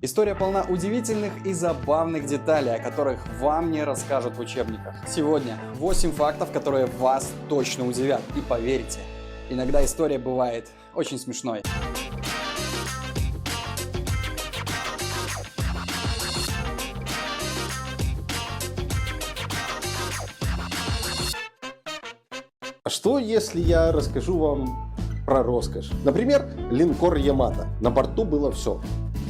История полна удивительных и забавных деталей, о которых вам не расскажут в учебниках. Сегодня 8 фактов, которые вас точно удивят. И поверьте, иногда история бывает очень смешной. А что, если я расскажу вам про роскошь? Например, линкор Ямато. На борту было все.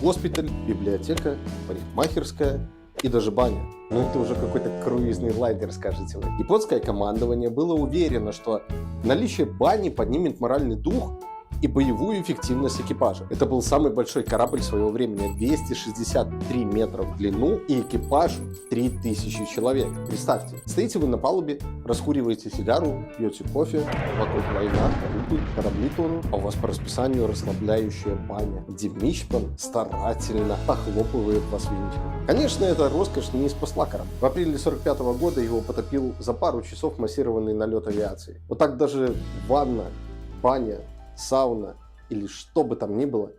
Госпиталь, библиотека, парикмахерская и даже баня. Ну это уже какой-то круизный лайнер, скажете вы. Японское командование было уверено, что наличие бани поднимет моральный дух и боевую эффективность экипажа. Это был самый большой корабль своего времени, 263 метра в длину и экипаж 3000 человек. Представьте, стоите вы на палубе, раскуриваете сигару, пьете кофе, вокруг война, корабли тонут, а у вас по расписанию расслабляющая баня, где Мичман старательно похлопывает вас винтиком. Конечно, эта роскошь не спасла корабль. В апреле 1945 года его потопил за пару часов массированный налет авиации. Вот так даже ванна, баня, сауна или что бы там ни было,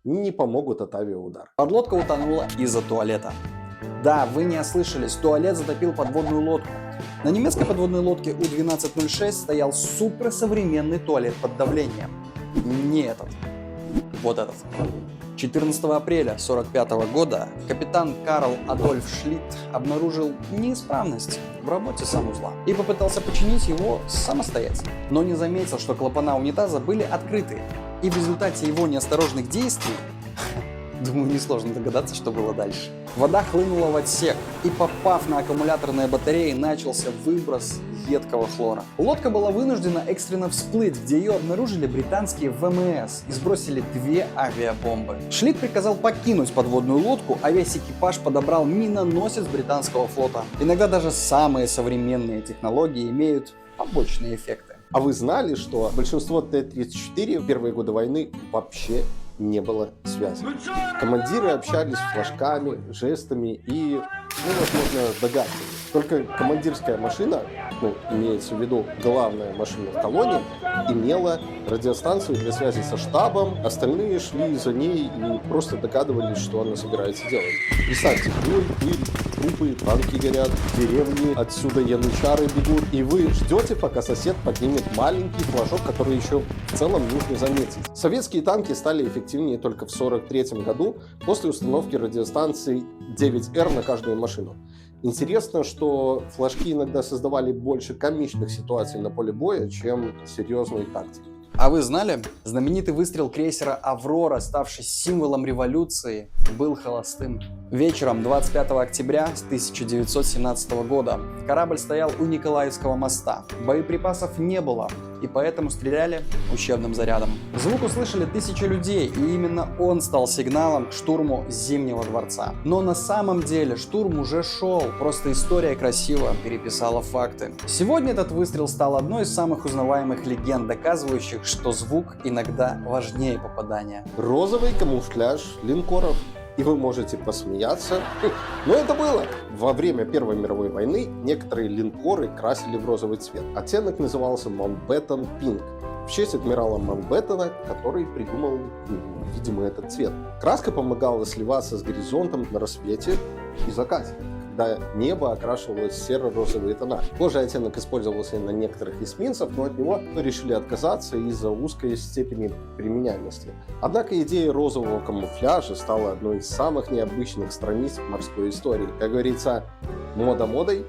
не помогут от авиаудара. Подлодка утонула из-за туалета. Да, вы не ослышались, туалет затопил подводную лодку. На немецкой подводной лодке У-1206 стоял суперсовременный туалет под давлением. Не этот. Вот этот. 14 апреля 1945 года капитан Карл Адольф Шлит обнаружил неисправность в работе санузла и попытался починить его самостоятельно, но не заметил, что клапана унитаза были открыты, и в результате его неосторожных действий, думаю, несложно догадаться, что было дальше. Вода хлынула в отсек, и попав на аккумуляторные батареи, начался выброс едкого хлора. Лодка была вынуждена экстренно всплыть, где ее обнаружили британские ВМС и сбросили 2 авиабомбы. Шлит приказал покинуть подводную лодку, а весь экипаж подобрал миноносец британского флота. Иногда даже самые современные технологии имеют побочные эффекты. А вы знали, что большинство Т-34 в первые годы войны вообще не было связи? Командиры общались флажками, жестами и, возможно, догадками. Только командирская машина, имеется в виду главная машина в колонии, имела радиостанцию для связи со штабом, остальные шли за ней и просто догадывались, что она собирается делать. Представьте, пыль, трупы, танки горят, деревни, отсюда янычары бегут, и вы ждете, пока сосед поднимет маленький флажок, который еще в целом нужно заметить. Советские танки стали эффективнее только в 1943 году после установки радиостанции 9Р на каждую машину. Интересно, что флажки иногда создавали больше комичных ситуаций на поле боя, чем серьезной тактики. А вы знали? Знаменитый выстрел крейсера «Аврора», ставший символом революции, был холостым. Вечером 25 октября 1917 года корабль стоял у Николаевского моста. Боеприпасов не было, и поэтому стреляли учебным зарядом. Звук услышали тысячи людей, и именно он стал сигналом к штурму Зимнего дворца. Но на самом деле штурм уже шел, просто история красиво переписала факты. Сегодня этот выстрел стал одной из самых узнаваемых легенд, доказывающих, что звук иногда важнее попадания. Розовый камуфляж линкоров. И вы можете посмеяться, но это было. Во время Первой мировой войны некоторые линкоры красили в розовый цвет. Оттенок назывался Маунтбеттен Пинк, в честь адмирала Маунтбеттена, который придумал, видимо, этот цвет. Краска помогала сливаться с горизонтом на рассвете и закате, когда небо окрашивалось в серо-розовые тона. Похожий оттенок использовался на некоторых эсминцев, но от него решили отказаться из-за узкой степени применяемости. Однако идея розового камуфляжа стала одной из самых необычных страниц морской истории. Как говорится, мода модой,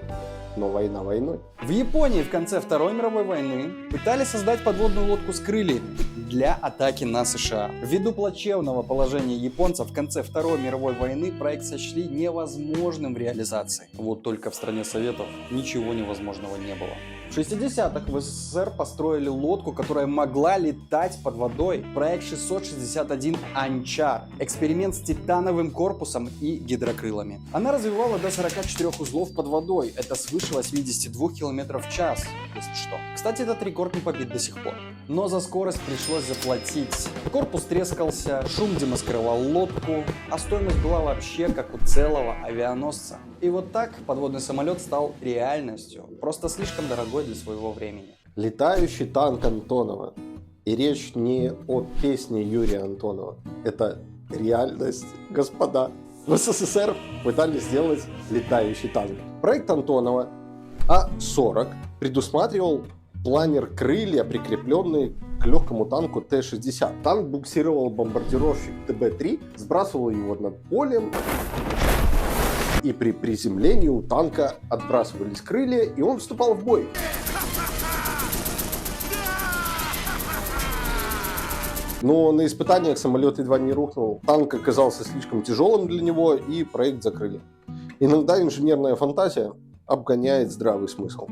но война войной. В Японии в конце Второй мировой войны пытались создать подводную лодку с крыльями для атаки на США. Ввиду плачевного положения японцев в конце Второй мировой войны проект сочли невозможным в реализации. Вот только в стране Советов ничего невозможного не было. В 60-х в СССР построили лодку, которая могла летать под водой. Проект 661 «Анчар». Эксперимент с титановым корпусом и гидрокрылами. Она развивала до 44 узлов под водой. Это свыше 82 км в час, если что. Кстати, этот рекорд не побит до сих пор. Но за скорость пришлось заплатить. Корпус трескался, шум демаскировал лодку, а стоимость была вообще как у целого авианосца. И вот так подводный самолет стал реальностью, просто слишком дорогой для своего времени. Летающий танк Антонова. И речь не о песне Юрия Антонова. Это реальность, господа. В СССР пытались сделать летающий танк. Проект Антонова А-40 предусматривал планер-крылья, прикрепленные к легкому танку Т-60. Танк буксировал бомбардировщик ТБ-3, сбрасывал его над полем, и при приземлении у танка отбрасывались крылья, и он вступал в бой. Но на испытаниях самолет едва не рухнул, танк оказался слишком тяжелым для него, и проект закрыли. Иногда инженерная фантазия обгоняет здравый смысл.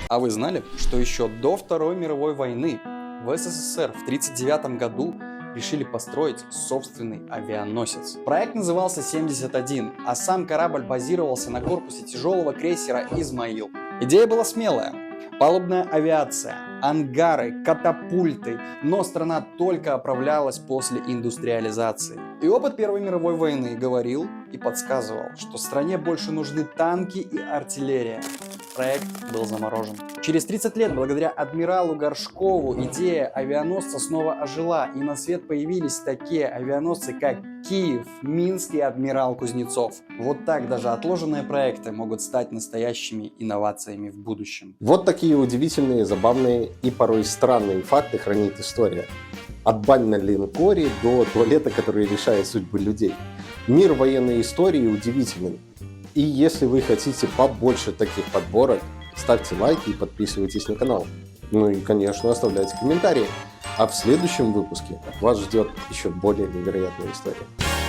А вы знали, что еще до Второй мировой войны в СССР в 1939 году решили построить собственный авианосец? Проект назывался «71», а сам корабль базировался на корпусе тяжелого крейсера «Измаил». Идея была смелая. Палубная авиация, ангары, катапульты, но страна только оправлялась после индустриализации. И опыт Первой мировой войны говорил и подсказывал, что стране больше нужны танки и артиллерия. Проект был заморожен. Через 30 лет, благодаря адмиралу Горшкову, идея авианосца снова ожила, и на свет появились такие авианосцы, как Киев, Минск и адмирал Кузнецов. Вот так даже отложенные проекты могут стать настоящими инновациями в будущем. Вот такие удивительные, забавные и порой странные факты хранит история. От бань на линкоре до туалета, который решает судьбы людей. Мир военной истории удивительный. И если вы хотите побольше таких подборок, ставьте лайки и подписывайтесь на канал. Ну и, конечно, оставляйте комментарии. А в следующем выпуске вас ждет еще более невероятная история.